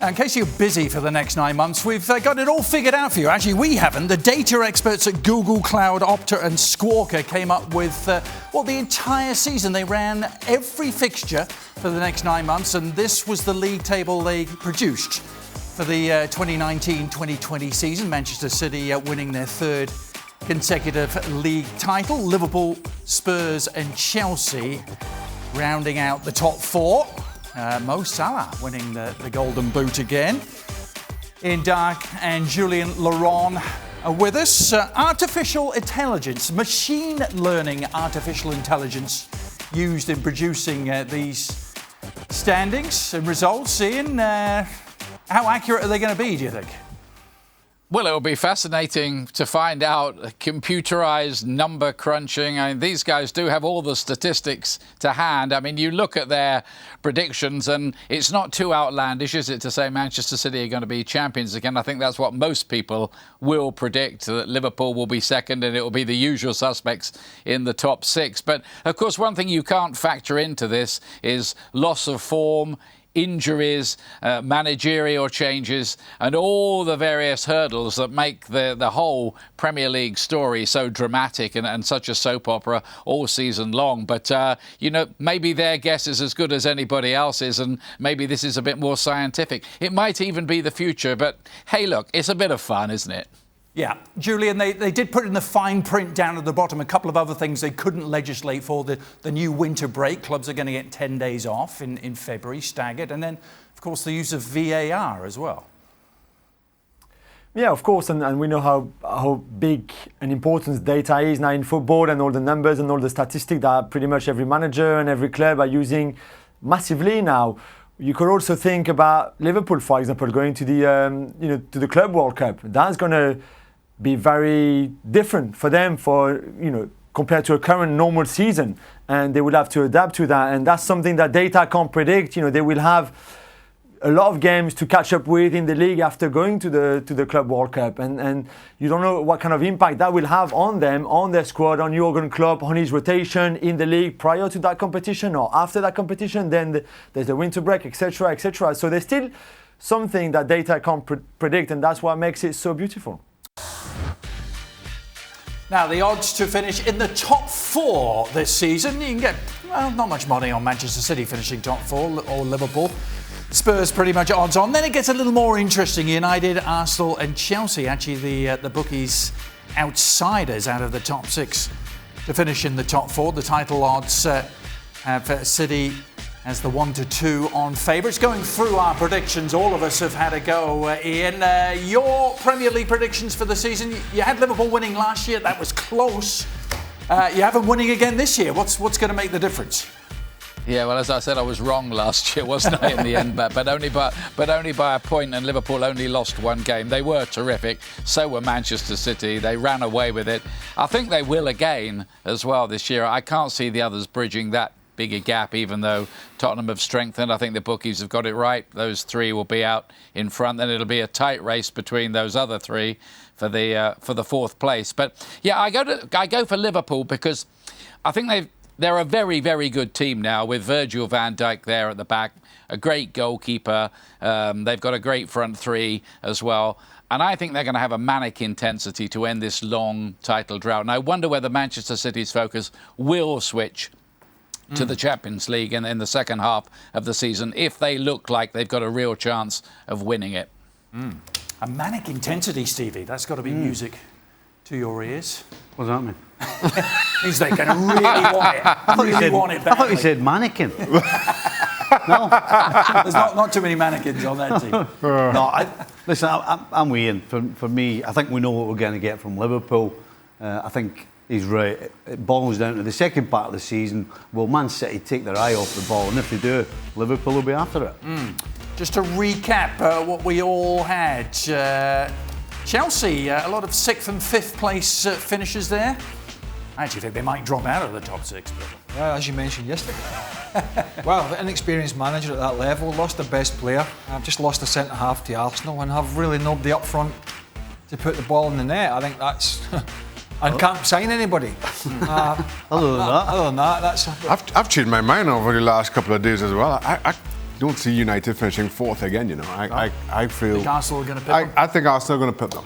In case you're busy for the next 9 months, we've got it all figured out for you. Actually, we haven't. The data experts at Google Cloud, Opta and Squawka came up with, the entire season. They ran every fixture for the next 9 months, and this was the league table they produced for the 2019-2020 season. Manchester City winning their third consecutive league title. Liverpool, Spurs and Chelsea rounding out the top four. Mo Salah winning the Golden Boot again. In Darke and Julien Laurens are with us. Artificial intelligence, machine learning artificial intelligence used in producing these standings and results. Ian, how accurate are they going to be, do you think? Well, it'll be fascinating to find out. Computerized number crunching. I mean, these guys do have all the statistics to hand. I mean, you look at their predictions and it's not too outlandish, is it, to say Manchester City are going to be champions again? I think that's what most people will predict, that Liverpool will be second and it will be the usual suspects in the top six. But, of course, one thing you can't factor into this is loss of form, injuries, managerial changes, and all the various hurdles that make the whole Premier League story so dramatic and such a soap opera all season long. But, maybe their guess is as good as anybody else's, and maybe this is a bit more scientific. It might even be the future, but hey, look, it's a bit of fun, isn't it? Yeah, Julian, they did put in the fine print down at the bottom a couple of other things they couldn't legislate for. The new winter break. Clubs are going to get 10 days off in February, staggered. And then, of course, the use of VAR as well. Yeah, of course, and we know how big and important data is now in football, and all the numbers and all the statistics that pretty much every manager and every club are using massively now. You could also think about Liverpool, for example, going to the Club World Cup. That's going to be very different for them, compared to a current normal season, and they will have to adapt to that. And that's something that data can't predict. They will have a lot of games to catch up with in the league after going to the Club World Cup, and you don't know what kind of impact that will have on them, on their squad, on Jurgen Klopp, on his rotation in the league prior to that competition or after that competition. Then there's the winter break, etc., etc. So there's still something that data can't predict, and that's what makes it so beautiful. Now, the odds to finish in the top four this season, you can get, not much money on Manchester City finishing top four or Liverpool. Spurs pretty much odds on. Then it gets a little more interesting. United, Arsenal and Chelsea, actually the bookies outsiders out of the top six to finish in the top four. The title odds have City as the 1-2 on favourites. Going through our predictions, all of us have had a go. Ian, your Premier League predictions for the season. You had Liverpool winning last year. That was close. You have them winning again this year. What's going to make the difference? Yeah, well, as I said, I was wrong last year, wasn't I, in the end? But only by a point, and Liverpool only lost one game. They were terrific. So were Manchester City. They ran away with it. I think they will again as well this year. I can't see the others bridging that big a gap, even though Tottenham have strengthened. I think the bookies have got it right. Those three will be out in front, and it'll be a tight race between those other three for the fourth place. But yeah, I go for Liverpool because I think they're a very, very good team now with Virgil van Dijk there at the back, a great goalkeeper. They've got a great front three as well. And I think they're going to have a manic intensity to end this long title drought. And I wonder whether Manchester City's focus will switch to the Champions League in the second half of the season if they look like they've got a real chance of winning it. A manic intensity, Stevie. That's got to be music to your ears. What does that mean? Means they're going to really want it. I thought you said mannequin. No. There's not too many mannequins on that team. Listen, I'm with Ian. For me, I think we know what we're going to get from Liverpool. I think he's right. It boils down to the second part of the season. Will Man City take their eye off the ball? And if they do, Liverpool will be after it. Just to recap what we all had. Chelsea, a lot of 6th and 5th place finishes there. I actually think they might drop out of the top six. But... Yeah, as you mentioned yesterday. Well, the inexperienced manager at that level, lost their best player. I've just lost a centre-half to Arsenal and have really nobody up front to put the ball in the net. I think that's... and can't sign anybody. Other than that, that's... I've changed my mind over the last couple of days as well. don't see United finishing fourth again. You know, I feel. Think Arsenal are going to pick them? I think Arsenal are going to put them.